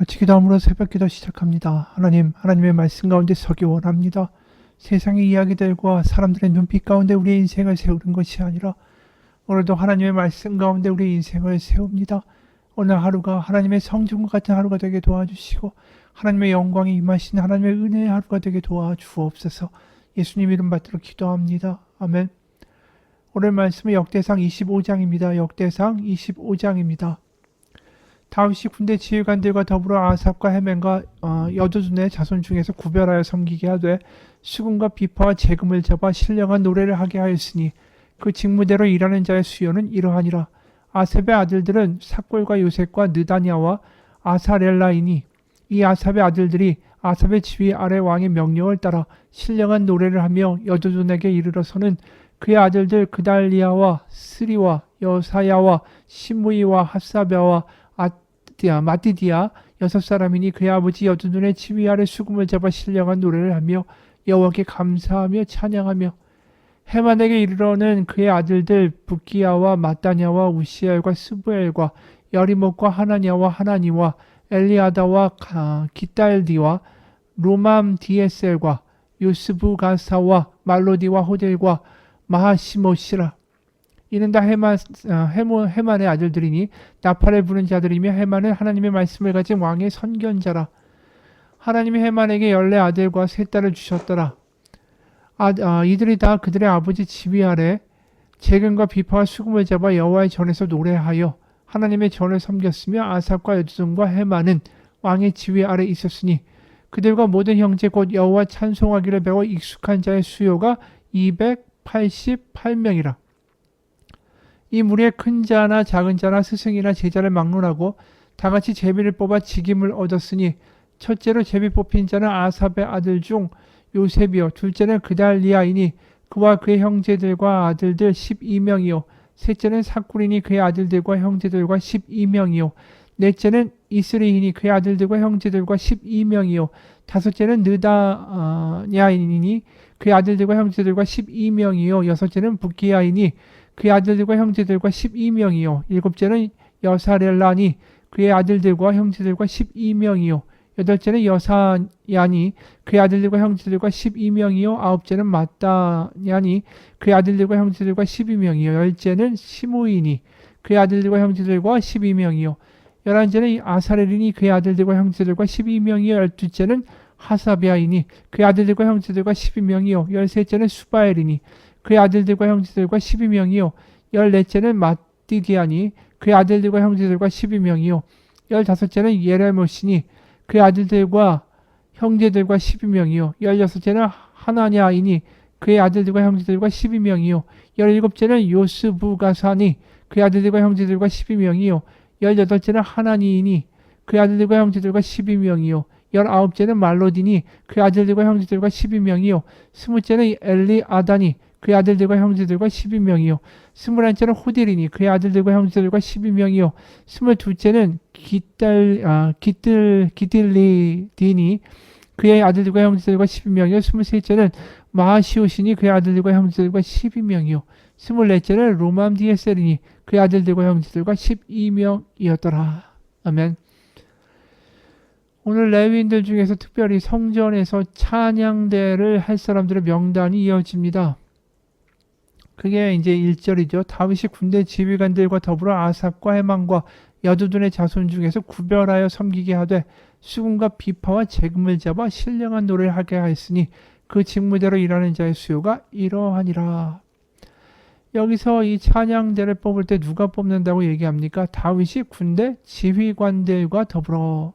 같이 기도함으로 새벽기도 시작합니다. 하나님, 하나님의 말씀 가운데 서기 원합니다. 세상의 이야기들과 사람들의 눈빛 가운데 우리의 인생을 세우는 것이 아니라 오늘도 하나님의 말씀 가운데 우리의 인생을 세웁니다. 오늘 하루가 하나님의 성전과 같은 하루가 되게 도와주시고 하나님의 영광이 임하신 하나님의 은혜의 하루가 되게 도와주옵소서. 예수님 이름 받들어 기도합니다. 아멘. 오늘 말씀은 역대상 25장입니다. 역대상 25장입니다. 다윗이 군대 지휘관들과 더불어 아삽과 헤맨과 여두둔의 자손 중에서 구별하여 섬기게 하되 수금과 비파와 재금을 잡아 신령한 노래를 하게 하였으니 그 직무대로 일하는 자의 수요는 이러하니라. 아삽의 아들들은 삭골과 요셉과 느다냐와 아사렐라이니 이 아삽의 아들들이 아삽의 지휘 아래 왕의 명령을 따라 신령한 노래를 하며 여두둔에게 이르러서는 그의 아들들 그달리아와 스리와 여사야와 시므이와 핫사베와 마띠디아 6사람이니 그의 아버지 여두둔의 지휘 아래 수금을 잡아 신령한 노래를 하며 여호와께 감사하며 찬양하며 헤만에게 이르러는 그의 아들들 붓기야와 마따냐와 우시엘과 스부엘과 여리목과 하나냐와 하나니와 엘리아다와 기딸디와 로맘디에셀과 요스부가사와 말로디와 호델과 마하시모시라. 이는 다 헤만의 아들들이니 나팔을 부는 자들이며 헤만은 하나님의 말씀을 가진 왕의 선견자라. 하나님이 헤만에게 14아들과 3딸을 주셨더라. 이들이 다 그들의 아버지 지휘 아래 재금과 비파와 수금을 잡아 여호와의 전에서 노래하여 하나님의 전을 섬겼으며 아삽과 여두둔과 헤만은 왕의 지휘 아래 있었으니 그들과 모든 형제 곧 여호와 찬송하기를 배워 익숙한 자의 수요가 288명이라. 이 무리에 큰 자나 작은 자나 스승이나 제자를 막론하고 다같이 제비를 뽑아 직임을 얻었으니 첫째로 제비 뽑힌 자는 아삽의 아들 중 요셉이요 둘째는 그달리아이니 그와 그의 형제들과 아들들 12명이요 셋째는 삭굴이니 그의 아들들과 형제들과 12명이요 넷째는 이스리이니 그의 아들들과 형제들과 12명이요 다섯째는 느다냐이니 그의 아들들과 형제들과 12명이요 여섯째는 붓기야이니 그의 아들들과 형제들과 12명이요 일곱째는 여사렐라니 그의 아들들과 형제들과 12명이요 여덟째는 여사야니 그의 아들들과 형제들과 12명이요 아홉째는 마따냐니 그의 아들들과 형제들과 12명이요 열째는 시므이니 그의 아들들과 형제들과 12명이요 열한째는 아사렐이니 그의 아들들과 형제들과 12명이요 열두째는 하사비아이니 그의 아들들과 형제들과 12명이요 열셋째는 수바엘이니 그의 아들들과 형제들과 12명이요 열넷째는 마띠디아니 그의 아들들과 형제들과 12명이요 열다섯째는 예레모시니 그의 아들들과 형제들과 12명이요 열여섯째는 하나냐이니 그의 아들들과 형제들과 12명이요 열일곱째는 요스부가사니 그의 아들들과 형제들과 12명이요 열여덟째는 하나니이니 그의 아들들과 형제들과 12명이요 열아홉째는 말로디니 그의 아들들과 형제들과 12명이요 스무째는 엘리아다니 그의 아들들과 형제들과 12명이요 스물한째는 호딜이니 그의 아들들과 형제들과 12명이요 스물둘째는 기들리디니 그의 아들들과 형제들과 12명이요 스물셋째는 마하시오시니 그의 아들들과 형제들과 12명이요 스물넷째는 로맘디에셀이니 그의 아들들과 형제들과 12명이었더라. 아멘. 오늘 레위인들 중에서 특별히 성전에서 찬양대를 할 사람들의 명단이 이어집니다. 그게 이제 1절이죠. 다윗이 군대 지휘관들과 더불어 아삽과 헤만과 여두둔의 자손 중에서 구별하여 섬기게 하되 수금과 비파와 재금을 잡아 신령한 노래를 하게 하였으니 그 직무대로 일하는 자의 수요가 이러하니라. 여기서 이 찬양대를 뽑을 때 누가 뽑는다고 얘기합니까? 다윗이 군대 지휘관들과 더불어.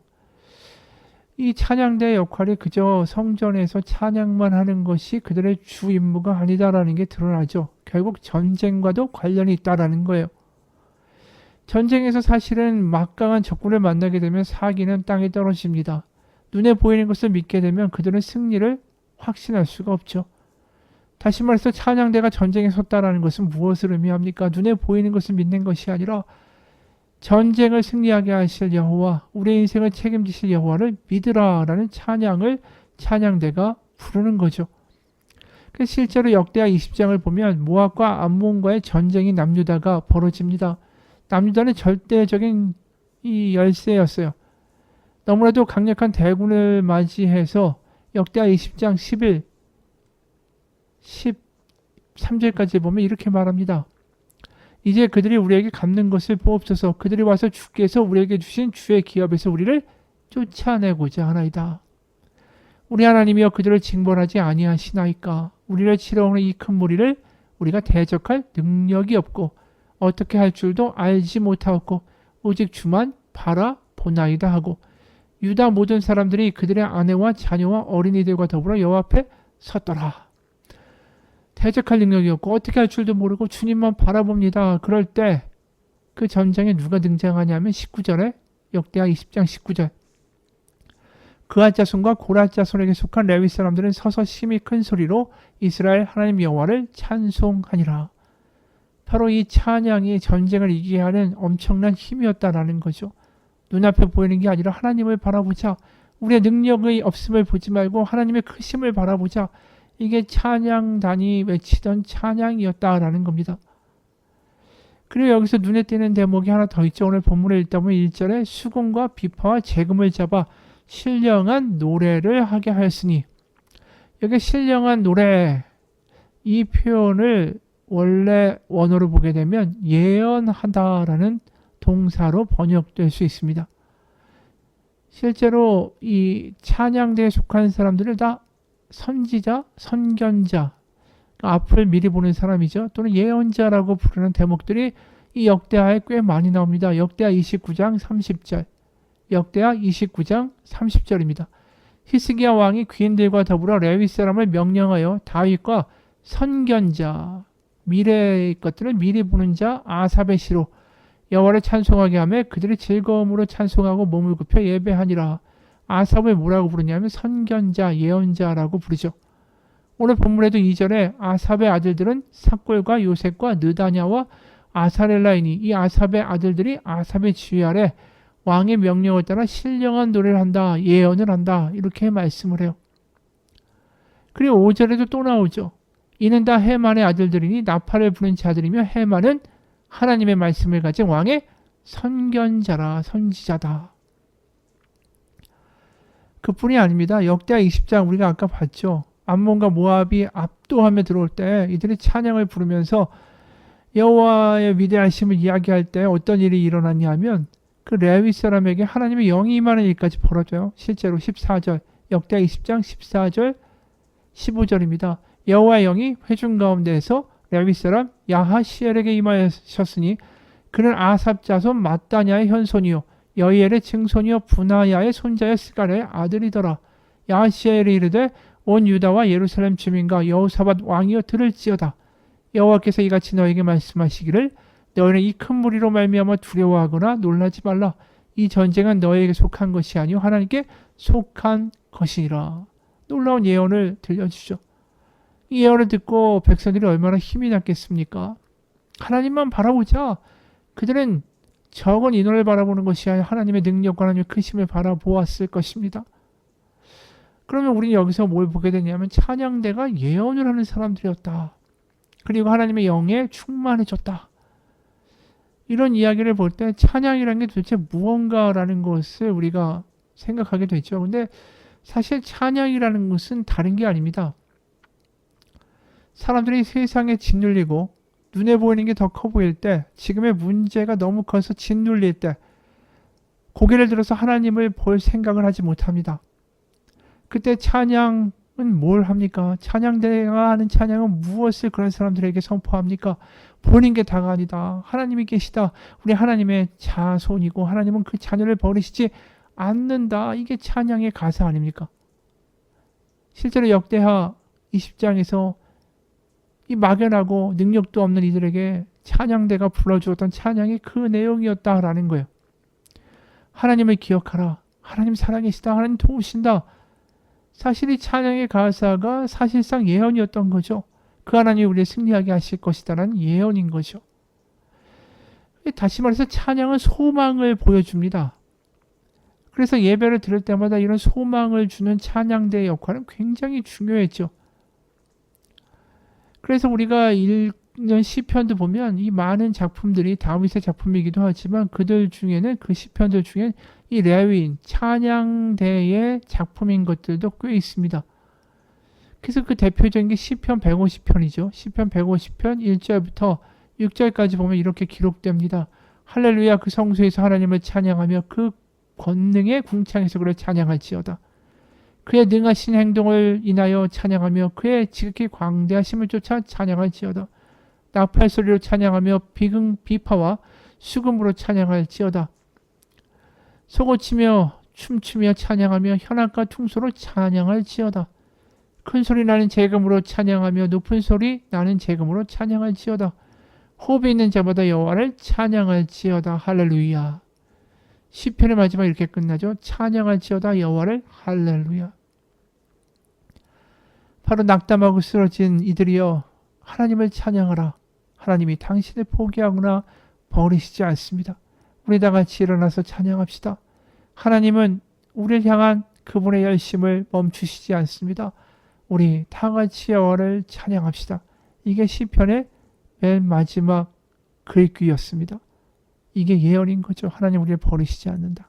이 찬양대의 역할이 그저 성전에서 찬양만 하는 것이 그들의 주 임무가 아니다라는 게 드러나죠. 결국 전쟁과도 관련이 있다라는 거예요. 전쟁에서 사실은 막강한 적군을 만나게 되면 사기는 땅에 떨어집니다. 눈에 보이는 것을 믿게 되면 그들은 승리를 확신할 수가 없죠. 다시 말해서 찬양대가 전쟁에 섰다라는 것은 무엇을 의미합니까? 눈에 보이는 것을 믿는 것이 아니라 전쟁을 승리하게 하실 여호와, 우리의 인생을 책임지실 여호와를 믿으라라는 찬양을 찬양대가 부르는 거죠. 실제로 역대하 20장을 보면 모압과 암몬과의 전쟁이 남유다가 벌어집니다. 남유다는 절대적인 이 열세였어요. 너무나도 강력한 대군을 맞이해서 역대하 20장 11, 13절까지 보면 이렇게 말합니다. 이제 그들이 우리에게 갚는 것을 보옵소서. 그들이 와서 주께서 우리에게 주신 주의 기업에서 우리를 쫓아내고자 하나이다. 우리 하나님이여 그들을 징벌하지 아니하시나이까. 우리를 치러오는 이 큰 무리를 우리가 대적할 능력이 없고 어떻게 할 줄도 알지 못하였고 오직 주만 바라보나이다 하고 유다 모든 사람들이 그들의 아내와 자녀와 어린이들과 더불어 여호와 앞에 섰더라. 대적할 능력이 없고 어떻게 할 줄도 모르고 주님만 바라봅니다. 그럴 때 그 전장에 누가 등장하냐면 19절에 역대하 20장 19절 그앗 자손과 고랏 자손에게 속한 레위 사람들은 서서 심히 큰 소리로 이스라엘 하나님 여호와를 찬송하니라. 바로 이 찬양이 전쟁을 이기게 하는 엄청난 힘이었다라는 거죠. 눈앞에 보이는 게 아니라 하나님을 바라보자. 우리의 능력의 없음을 보지 말고 하나님의 크심을 바라보자. 이게 찬양단이 외치던 찬양이었다라는 겁니다. 그리고 여기서 눈에 띄는 대목이 하나 더 있죠. 오늘 본문을 읽다 보면 1절에 수금과 비파와 재금을 잡아 신령한 노래를 하게 하였으니 여기 신령한 노래 이 표현을 원래 원어로 보게 되면 예언하다라는 동사로 번역될 수 있습니다. 실제로 이 찬양대에 속한 사람들을 다 선지자, 선견자, 앞을 미리 보는 사람이죠. 또는 예언자라고 부르는 대목들이 이 역대하에 꽤 많이 나옵니다. 역대하 29장 30절, 역대하 29장 30절입니다. 히스기야 왕이 귀인들과 더불어 레위 사람을 명령하여 다윗과 선견자, 미래의 것들을 미리 보는 자 아삽의 시로 여호와를 찬송하게 하며 그들이 즐거움으로 찬송하고 몸을 굽혀 예배하니라. 아삽을 뭐라고 부르냐면 선견자, 예언자라고 부르죠. 오늘 본문에도 2절에 아삽의 아들들은 삭골과 요셉과 느다냐와 아사렐라이니 이 아삽의 아들들이 아삽의 지휘 아래 왕의 명령을 따라 신령한 노래를 한다, 예언을 한다 이렇게 말씀을 해요. 그리고 5절에도 또 나오죠. 이는 다 헤만의 아들들이니 나팔을 부는 자들이며 헤만은 하나님의 말씀을 가진 왕의 선견자라, 선지자다. 그뿐이 아닙니다. 역대하 20장 우리가 아까 봤죠. 암몬과 모압이 압도하며 들어올 때 이들이 찬양을 부르면서 여호와의 위대하심을 이야기할 때 어떤 일이 일어났냐 하면 그 레위 사람에게 하나님의 영이 임하는 일까지 벌어져요. 실제로 14절, 역대하 20장 14절, 15절입니다. 여호와의 영이 회중 가운데에서 레위 사람 야하시엘에게 임하셨으니 그는 아삽 자손 마따냐의 현손이요 여이엘의 증손이요 분하야의 손자여 스가랴의 아들이더라. 야하시엘이 이르되 온 유다와 예루살렘 주민과 여호사밧 왕이여 들을지어다. 여호와께서 이같이 너에게 말씀하시기를 너희는 이 큰 무리로 말미암아 두려워하거나 놀라지 말라. 이 전쟁은 너에게 속한 것이 아니요 하나님께 속한 것이니라. 놀라운 예언을 들려주죠. 이 예언을 듣고 백성들이 얼마나 힘이 났겠습니까? 하나님만 바라보자. 그들은 적은 인원을 바라보는 것이 아니라 하나님의 능력과 하나님의 크심을 바라보았을 것입니다. 그러면 우리는 여기서 뭘 보게 되냐면 찬양대가 예언을 하는 사람들이었다. 그리고 하나님의 영에 충만해졌다. 이런 이야기를 볼 때 찬양이라는 게 도대체 무언가라는 것을 우리가 생각하게 되죠. 근데 사실 찬양이라는 것은 다른 게 아닙니다. 사람들이 세상에 짓눌리고 눈에 보이는 게 더 커 보일 때, 지금의 문제가 너무 커서 짓눌릴 때 고개를 들어서 하나님을 볼 생각을 하지 못합니다. 그때 찬양은 뭘 합니까? 찬양대가 하는 찬양은 무엇을 그런 사람들에게 선포합니까? 보이는 게 다가 아니다. 하나님이 계시다. 우리 하나님의 자손이고 하나님은 그 자녀를 버리시지 않는다. 이게 찬양의 가사 아닙니까? 실제로 역대하 20장에서 이 막연하고 능력도 없는 이들에게 찬양대가 불러주었던 찬양이 그 내용이었다라는 거예요. 하나님을 기억하라. 하나님 살아계시다. 하나님 도우신다. 사실 이 찬양의 가사가 사실상 예언이었던 거죠. 그 하나님이 우리를 승리하게 하실 것이다라는 예언인 거죠. 다시 말해서 찬양은 소망을 보여줍니다. 그래서 예배를 드릴 때마다 이런 소망을 주는 찬양대의 역할은 굉장히 중요했죠. 그래서 우리가 시편도 보면 이 많은 작품들이 다윗의 작품이기도 하지만 그들 중에는 그 시편들 중에 이 레위인 찬양대의 작품인 것들도 꽤 있습니다. 그래서 그 대표적인 게 시편 150편이죠. 시편 150편 1절부터 6절까지 보면 이렇게 기록됩니다. 할렐루야, 그 성소에서 하나님을 찬양하며 그 권능의 궁창에서 그를 찬양할지어다. 그의 능하신 행동을 인하여 찬양하며 그의 지극히 광대하심을 쫓아 찬양할지어다. 나팔 소리로 찬양하며 비파와 수금으로 찬양할지어다. 소고치며 춤추며 찬양하며 현악과 퉁소로 찬양할지어다. 큰 소리 나는 재금으로 찬양하며 높은 소리 나는 재금으로 찬양할지어다. 호흡이 있는 자마다 여호와를 찬양할지어다. 할렐루야. 시편의 마지막 이렇게 끝나죠. 찬양할지어다 여호와를. 할렐루야. 바로 낙담하고 쓰러진 이들이여 하나님을 찬양하라. 하나님이 당신을 포기하거나 버리시지 않습니다. 우리 다 같이 일어나서 찬양합시다. 하나님은 우리를 향한 그분의 열심을 멈추시지 않습니다. 우리 다 같이 여호와를 찬양합시다. 이게 시편의 맨 마지막 글귀였습니다. 이게 예언인 거죠. 하나님 우리를 버리시지 않는다.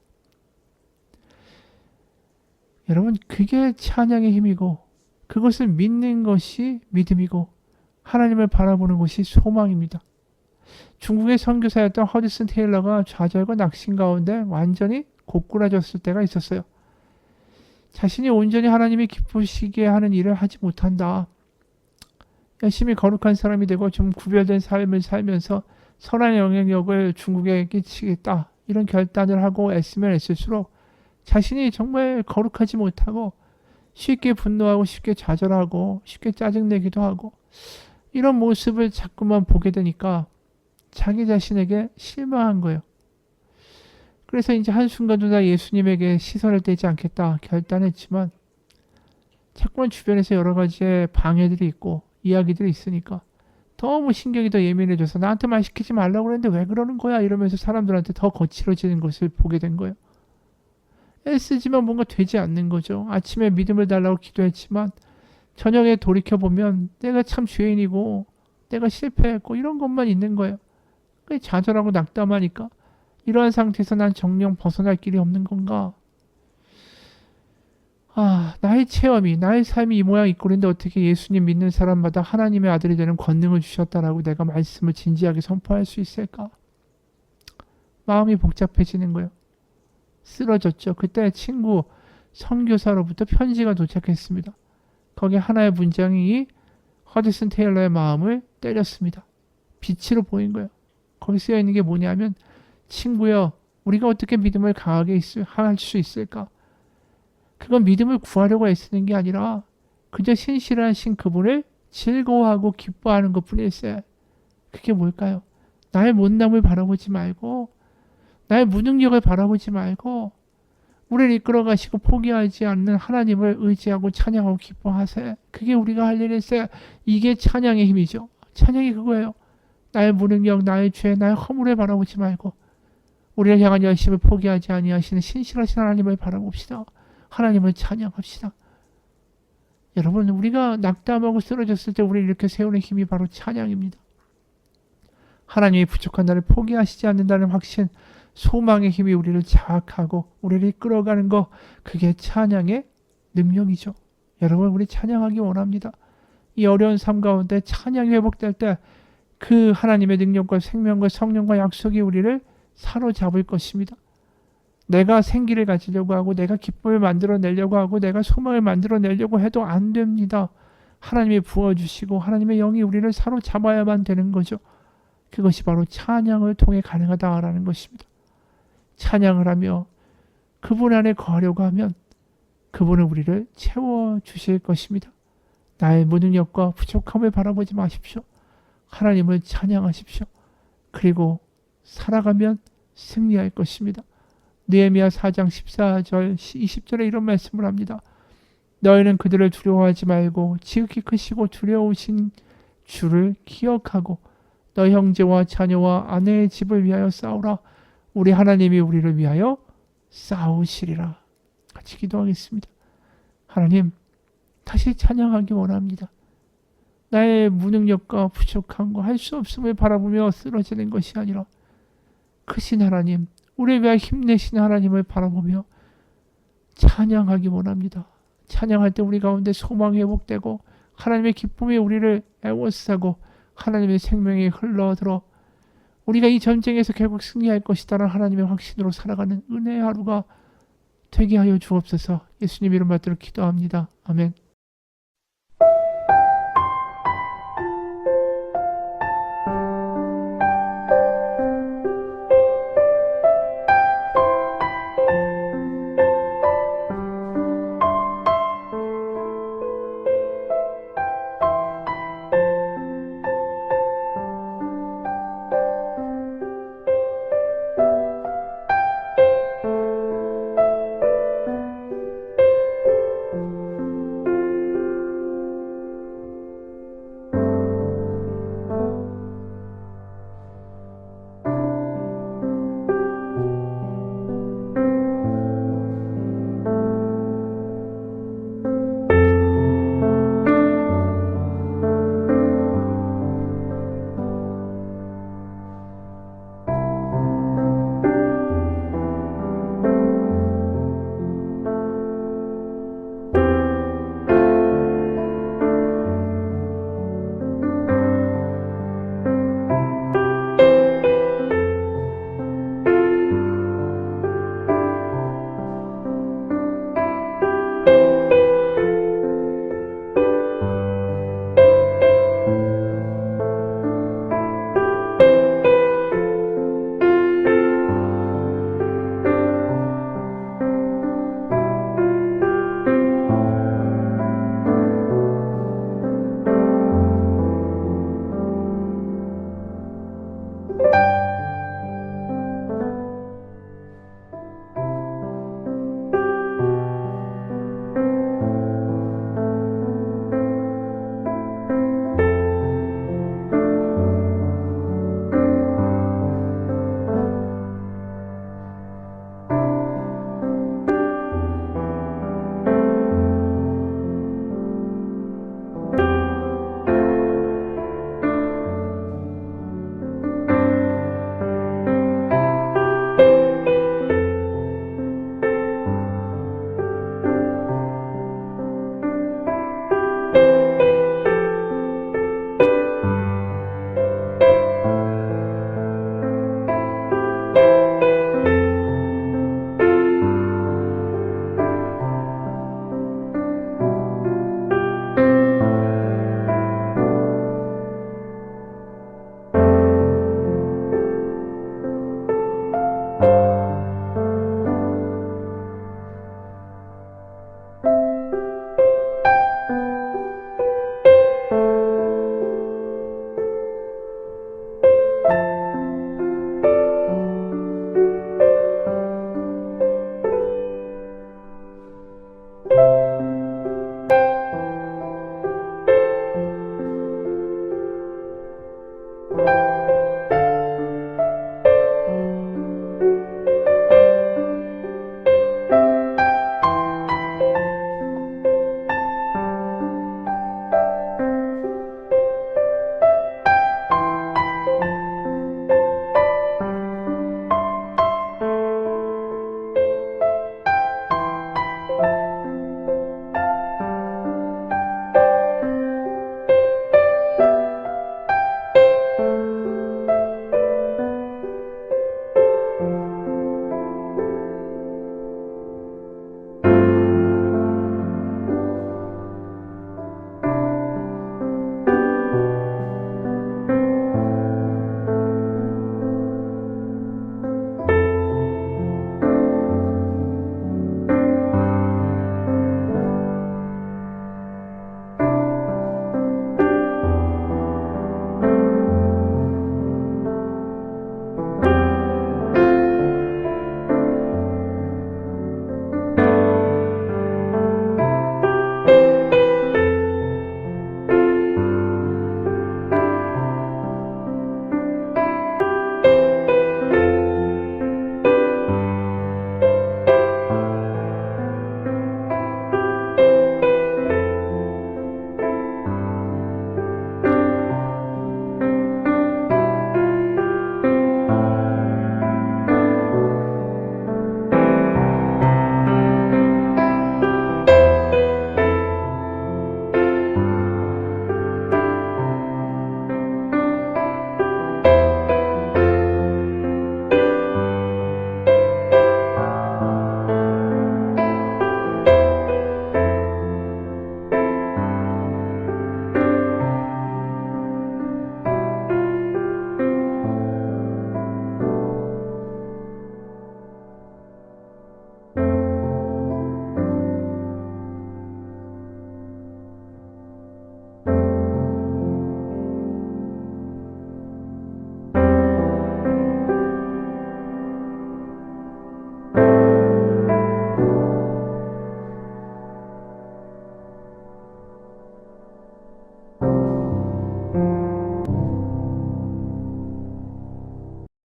여러분, 그게 찬양의 힘이고 그것을 믿는 것이 믿음이고 하나님을 바라보는 것이 소망입니다. 중국의 선교사였던 허드슨 테일러가 좌절과 낙심 가운데 완전히 고꾸라졌을 때가 있었어요. 자신이 온전히 하나님이 기쁘시게 하는 일을 하지 못한다. 열심히 거룩한 사람이 되고 좀 구별된 삶을 살면서 선한 영향력을 중국에 끼치겠다. 이런 결단을 하고 애쓰면 애쓸수록 자신이 정말 거룩하지 못하고 쉽게 분노하고 쉽게 좌절하고 쉽게 짜증내기도 하고 이런 모습을 자꾸만 보게 되니까 자기 자신에게 실망한 거예요. 그래서 이제 한순간도 나 예수님에게 시선을 떼지 않겠다 결단했지만 자꾸만 주변에서 여러 가지의 방해들이 있고 이야기들이 있으니까 너무 신경이 더 예민해져서 나한테 말 시키지 말라고 그랬는데 왜 그러는 거야 이러면서 사람들한테 더 거칠어지는 것을 보게 된 거예요. 애쓰지만 뭔가 되지 않는 거죠. 아침에 믿음을 달라고 기도했지만 저녁에 돌이켜보면 내가 참 죄인이고 내가 실패했고 이런 것만 있는 거예요. 좌절하고 낙담하니까 이러한 상태에서 난 정령 벗어날 길이 없는 건가? 나의 체험이, 나의 삶이 이 모양 이 꼴인데 어떻게 예수님 믿는 사람마다 하나님의 아들이 되는 권능을 주셨다라고 내가 말씀을 진지하게 선포할 수 있을까? 마음이 복잡해지는 거예요. 쓰러졌죠. 그때 친구 선교사로부터 편지가 도착했습니다. 거기에 하나의 문장이 허드슨 테일러의 마음을 때렸습니다. 빛으로 보인 거예요. 거기 쓰여 있는 게 뭐냐면 친구여, 우리가 어떻게 믿음을 강하게 할 수 있을까? 그건 믿음을 구하려고 애쓰는 게 아니라 그저 신실하신 그분을 즐거워하고 기뻐하는 것뿐일세. 그게 뭘까요? 나의 못남을 바라보지 말고 나의 무능력을 바라보지 말고 우리를 이끌어 가시고 포기하지 않는 하나님을 의지하고 찬양하고 기뻐하세. 그게 우리가 할 일일세. 이게 찬양의 힘이죠. 찬양이 그거예요. 나의 무능력, 나의 죄, 나의 허물을 바라보지 말고 우리를 향한 열심을 포기하지 아니하시는 신실하신 하나님을 바라봅시다. 하나님을 찬양합시다. 여러분, 우리가 낙담하고 쓰러졌을 때 우리를 이렇게 세우는 힘이 바로 찬양입니다. 하나님이 부족한 나를 포기하시지 않는다는 확신, 소망의 힘이 우리를 자악하고 우리를 이끌어가는 거, 그게 찬양의 능력이죠. 여러분, 우리 찬양하기 원합니다. 이 어려운 삶 가운데 찬양이 회복될 때 그 하나님의 능력과 생명과 성령과 약속이 우리를 사로잡을 것입니다. 내가 생기를 가지려고 하고 내가 기쁨을 만들어내려고 하고 내가 소망을 만들어내려고 해도 안 됩니다. 하나님이 부어주시고 하나님의 영이 우리를 사로잡아야만 되는 거죠. 그것이 바로 찬양을 통해 가능하다라는 것입니다. 찬양을 하며 그분 안에 거하려고 하면 그분은 우리를 채워주실 것입니다. 나의 무능력과 부족함을 바라보지 마십시오. 하나님을 찬양하십시오. 그리고 살아가면 승리할 것입니다. 느헤미야 4장 14절 20절에 이런 말씀을 합니다. 너희는 그들을 두려워하지 말고 지극히 크시고 두려우신 주를 기억하고 너희 형제와 자녀와 아내의 집을 위하여 싸우라. 우리 하나님이 우리를 위하여 싸우시리라. 같이 기도하겠습니다. 하나님, 다시 찬양하기 원합니다. 나의 무능력과 부족함과 할 수 없음을 바라보며 쓰러지는 것이 아니라 크신 하나님, 우리를 위하여 힘내신 하나님을 바라보며 찬양하기 원합니다. 찬양할 때 우리 가운데 소망이 회복되고 하나님의 기쁨이 우리를 애워싸고 하나님의 생명이 흘러들어 우리가 이 전쟁에서 결국 승리할 것이다라는 하나님의 확신으로 살아가는 은혜의 하루가 되게 하여 주옵소서. 예수님 이름 받들어 기도합니다. 아멘.